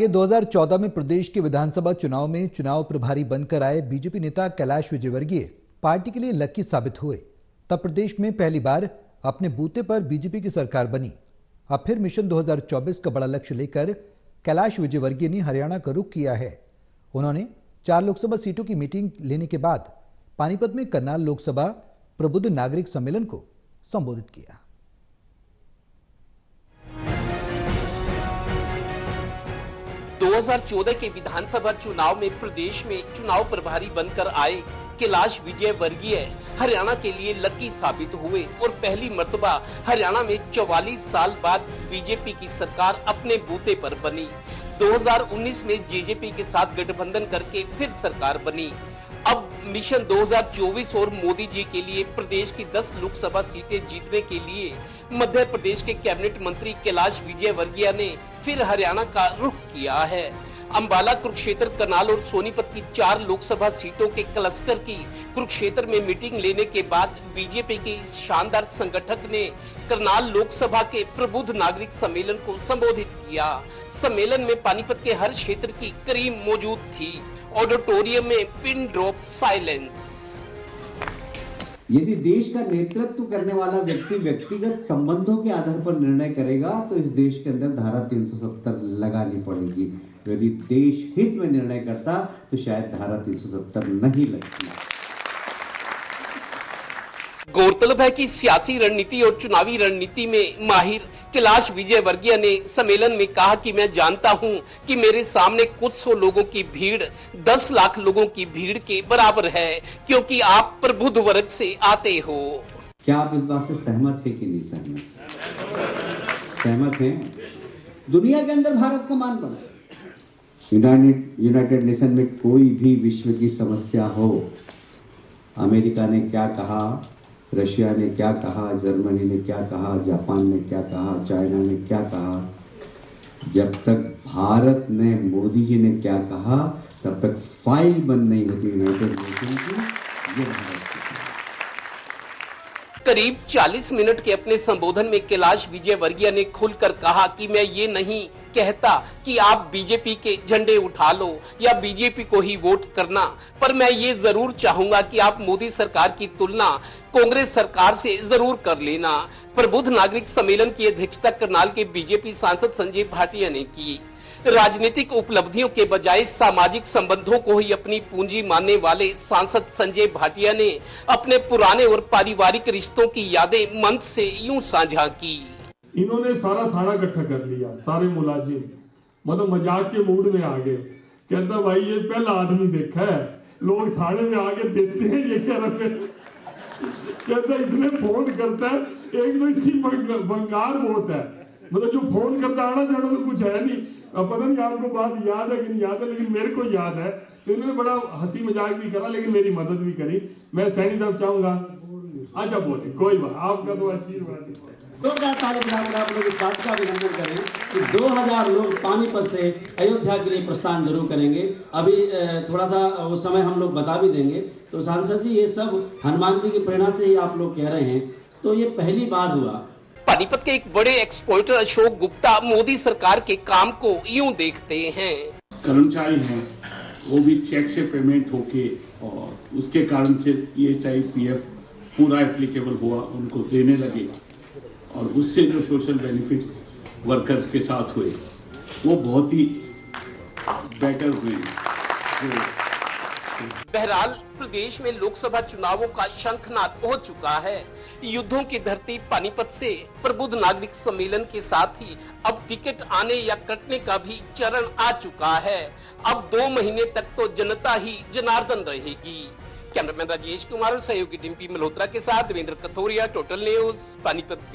ये 2014 में प्रदेश के विधानसभा चुनाव में चुनाव प्रभारी बनकर आए बीजेपी नेता कैलाश विजयवर्गीय पार्टी के लिए लकी साबित हुए। तब प्रदेश में पहली बार अपने बूते पर बीजेपी की सरकार बनी। अब फिर मिशन 2024 का बड़ा लक्ष्य लेकर कैलाश विजयवर्गीय ने हरियाणा का रुख किया है। उन्होंने 4 लोकसभा सीटों की मीटिंग लेने के बाद पानीपत में करनाल लोकसभा प्रबुद्ध नागरिक सम्मेलन को संबोधित किया। 2014 के विधानसभा चुनाव में प्रदेश में चुनाव प्रभारी बनकर आए कैलाश विजयवर्गीय हरियाणा के लिए लकी साबित हुए और पहली मर्तबा हरियाणा में 44 साल बाद बीजेपी की सरकार अपने बूते पर बनी। 2019 में जेजेपी के साथ गठबंधन करके फिर सरकार बनी। अब मिशन 2024 और मोदी जी के लिए प्रदेश की 10 लोकसभा सीटें जीतने के लिए मध्य प्रदेश के कैबिनेट मंत्री कैलाश विजयवर्गीय ने फिर हरियाणा का रुख किया है। अंबाला, कुरुक्षेत्र, करनाल और सोनीपत की 4 लोकसभा सीटों के क्लस्टर की कुरुक्षेत्र में मीटिंग लेने के बाद बीजेपी के इस शानदार संगठक ने करनाल लोकसभा के प्रबुद्ध नागरिक सम्मेलन को संबोधित किया। सम्मेलन में पानीपत के हर क्षेत्र की करीब मौजूद थी। ऑडिटोरियम में पिन ड्रॉप साइलेंस। यदि देश का नेतृत्व करने वाला व्यक्ति व्यक्तिगत संबंधों के आधार पर निर्णय करेगा तो इस देश के अंदर धारा 370 लगानी पड़ेगी। यदि देश हित में निर्णय करता तो शायद धारा 370 नहीं लगती। गौरतलब है कि सियासी रणनीति और चुनावी रणनीति में माहिर कैलाश विजयवर्गीय ने सम्मेलन में कहा कि मैं जानता हूं कि मेरे सामने कुछ सौ लोगों की भीड़ 10 लाख लोगों की भीड़ के बराबर है, क्योंकि आप प्रबुद्ध वर्ग से आते हो। क्या आप इस बात से सहमत है कि नहीं सहमत? सहमत हैं? दुनिया के अंदर भारत का मान बढ़ा। यूनाइटेड नेशन में कोई भी विश्व की समस्या हो, अमेरिका ने क्या कहा, रशिया ने क्या कहा, जर्मनी ने क्या कहा, जापान ने क्या कहा, चाइना ने क्या कहा, जब तक भारत ने, मोदी जी ने क्या कहा, तब तक फाइल बंद नहीं होती यूनाइटेड नेशन की। ये भारत की करीब 40 मिनट के अपने संबोधन में कैलाश विजयवर्गीय ने खुलकर कहा कि मैं ये नहीं कहता कि आप बीजेपी के झंडे उठा लो या बीजेपी को ही वोट करना, पर मैं ये जरूर चाहूंगा कि आप मोदी सरकार की तुलना कांग्रेस सरकार से जरूर कर लेना। प्रबुद्ध नागरिक सम्मेलन की अध्यक्षता करनाल के बीजेपी सांसद संजय भाटिया ने की। राजनीतिक उपलब्धियों के बजाय सामाजिक संबंधों को ही अपनी पूंजी मानने वाले सांसद संजय भाटिया ने अपने पुराने और पारिवारिक रिश्तों की यादें मंच से यूं साझा की। इन्होंने सारा थाना इकट्ठा कर लिया, सारे मुलाजिम, मतलब मजाक के मूड में आ गए। कहता भाई ये पहला आदमी देखा है, लोग थाने में आके देते हैं ये क्या रहे। कहता इसने फोन करता है, एक तो इसकी बंगार बहुत है, मतलब जो फोन करता आना जाना तो कुछ है नहीं। अब पता नहीं आपको बात याद है कि नहीं याद है, लेकिन मेरे को याद है। तो इन्होंने बड़ा हंसी मजाक भी करा, लेकिन मेरी मदद भी करी। मैं सैनी साहब चाहूंगा, अच्छा बोले, कोई बात, आपका तो आशीर्वाद है। 2000 आप लोग इस बात का अभिनंदन करें कि 2000 लोग पानीपत से अयोध्या के लिए प्रस्थान जरूर करेंगे। अभी थोड़ा सा उस समय हम लोग बता भी देंगे। तो सांसद जी, ये सब हनुमान जी की प्रेरणा से ही आप लोग कह रहे हैं, तो ये पहली बार हुआ। पानीपत के एक बड़े एक्सपोर्टर अशोक गुप्ता मोदी सरकार के काम को यूं देखते हैं। कर्मचारी हैं, वो भी चेक से पेमेंट होके और उसके कारण से ESI PF पूरा एप्लीकेबल हुआ, उनको देने लगे, और उससे जो सोशल बेनिफिट्स वर्कर्स के साथ हुए वो बहुत ही बेटर हुए। बहरहाल प्रदेश में लोकसभा चुनावों का शंखनाद हो चुका है। युद्धों की धरती पानीपत से प्रबुद्ध नागरिक सम्मेलन के साथ ही अब टिकट आने या कटने का भी चरण आ चुका है। अब 2 महीने तक तो जनता ही जनार्दन रहेगी। कैमरामैन राजेश कुमार और सहयोगी टीम पी मल्होत्रा के साथ देवेंद्र कथोरिया, टोटल न्यूज, पानीपत।